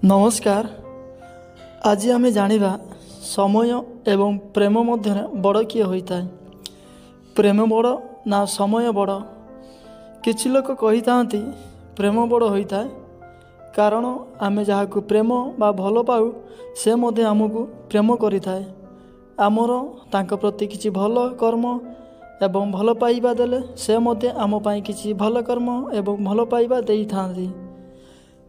नमस्कार। आज आम जानिबा समय एवं प्रेम मध्य बड़ किए होता है। प्रेम बड़ ना समय बड़। किछि लोक कही थांती प्रेम बड़ होता है कारण आमे जहाकु प्रेम बा भल पाऊ से मध्य आमको प्रेम करिथाए। आमर तांको प्रति किछि भल कर्म एवं भल पाइबा देले से मध्य आम पाई किछि भल कर्म एवं भल पाइबा देई थांती।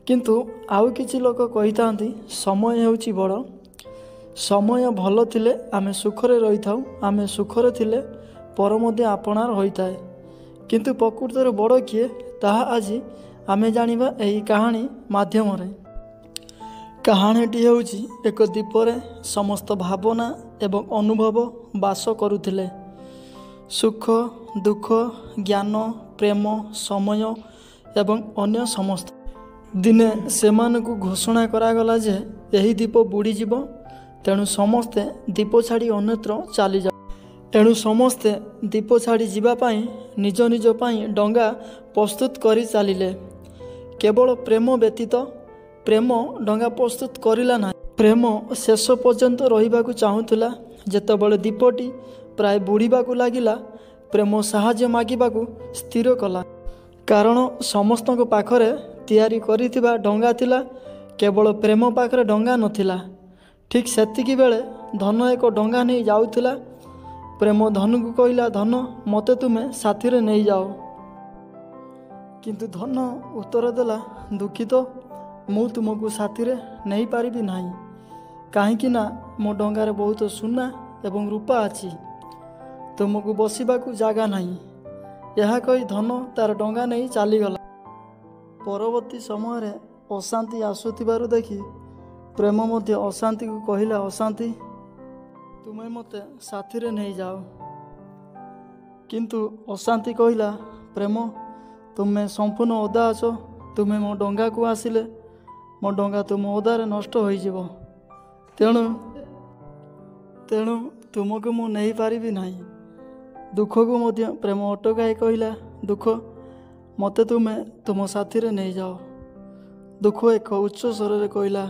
किंतु आउ किछि लोक कही थांती समय हेउछि बड़। समय भल थिले आमे सुखरे रही थाउ, आमे सुखरे थिले पर मध्य आपणार होइताए। किंतु प्रकृतर बड़ किए ताहा आज आमे जानिबा एही कहानी माध्यम रे। कहानीटी हेउछि एक द्वीपरे समस्त भावना एवं अनुभव बास करुथिले। सुख दुख ज्ञान प्रेम समय एवं अन्य समस्त दिने सेमानकु घोषणा करागला जे यही द्वीप बुड़ी जीव, तेणु समस्ते द्वीप छाड़ी अन्यत्र चली जा। एणु समस्ते द्वीप छाड़ी जीवा पाई निज निज पाई डंगा प्रस्तुत करी चलिले। केवल प्रेम व्यतीत प्रेम डंगा प्रस्तुत करिला ना। प्रेम शेष पर्यंत रहिबाकु चाहुथिला। जेतेबेले द्वीपटी प्राय बुड़ीबाकु लागिला, प्रेम साहाय्य मागिबाकु स्थिर कला। कारण समस्तक पाखरे तैयारी करिथिबा डंगा थिला, केवल प्रेम पाखरे डंगा नथिला। ठीक सेतिकी बेले धन एक डंगा नहीं जाउथिला। प्रेम धन को कहला, धन मते तुमे साथी रे नहीं जाओ। किंतु धन उत्तर देला, दुखित मु तुमको साथी रे नहीं पारिबी नाही, काहेकि ना मो डंगारे बहुत सुना एवं रूपा अछि, तुमको बसिबाकू जागा नहीं। यह कही धन तार डंगा नहीं चलीगला। परवर्ती समय रे अशांति आसुथिबारु देखि प्रेम मध्य अशांति को कहला, अशांति तुमे मते साथी रे नहीं जाओ। किंतु अशांति कहला, प्रेम तुमे संपूर्ण ओदा अछ, तुमे मो डंगा को आसिले मो डंगा तुम ओदारे नष्ट हो जीवो, तेणु तेणु तुमको मु नहीं पारिबी नाही। दुख को मध्य प्रेम अटकाई कहला, दुख मते तुमे तुम साथी रे नहीं जाओ। दुख एक उच्च स्वर रे कहला,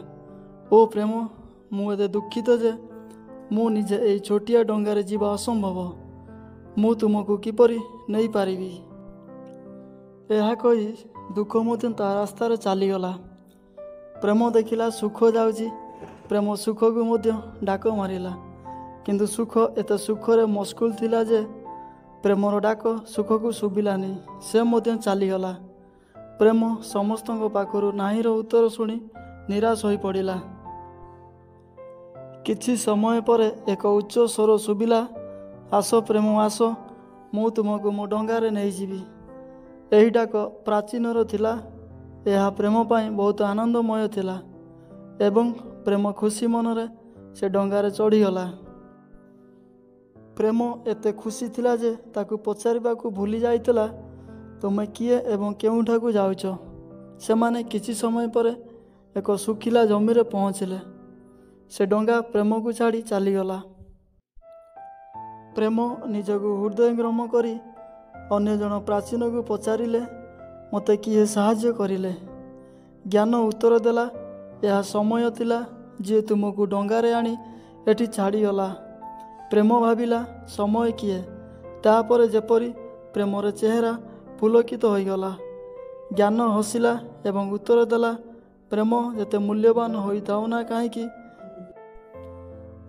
ओ प्रेम मु एते दुखित जे मु निजे एई छोटिया डंगारे जीवा असंभव, मु तुमको किपरि नहीं पारिबी। यह कही दुख मध्य ता रास्ता रे चलीगला। प्रेम देखिला सुख जाउची, प्रेम सुख को मध्य डाक मारिला। किंतु सुख एत सुखरे मस्कुल थिला जे प्रेमर डाक सुख को शुभिलानी, से मध्य चलीगला। प्रेम समस्तों पाखरु नाहीर उत्तर शुणी निराश हो पड़ा। किछि समय पर एक उच्च स्वर शुभिला, आस प्रेम आस, मु तुमको मो डंगारे नहीं जीवी। एही डाक प्राचीनर थिला। यह प्रेम पाई बहुत आनंदमय थिला एवं प्रेम खुशी मनरे से डंगारे चढ़ीगला। प्रेम एते खुशी थिला जे ताकू पचारिबाकू भूली जाइतला, तुमे किए एवं केउठाकू जाउछ। सेमाने किछि समय पर एक सुखिला जमी रे पहुँचिले। से डंगा प्रेम को छाड़ी चलीगला। प्रेम निजको हृदयंगम करी अन्य जन प्राचीन को पचारिले, मते किए साहाय्य करिले। ज्ञान उत्तर देला, यह समय थिला जे तुमको डंगारे आनी एठी छाड़ीगला। प्रेम भाविला समय किए, तापर जेपरी प्रेमर चेहरा पुलकित हो गला। ज्ञान हसिला एवं उत्तर देला, प्रेम जेते मूल्यवान होइथाउ ना काहेकि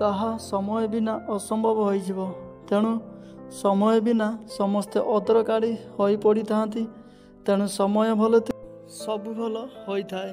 ताहा समय बिना असंभव हो जिवो। तेणु समय बिना समस्ते अदरकारी होई पड़ी थांती। तेणु समय भल सब भल होइथाए।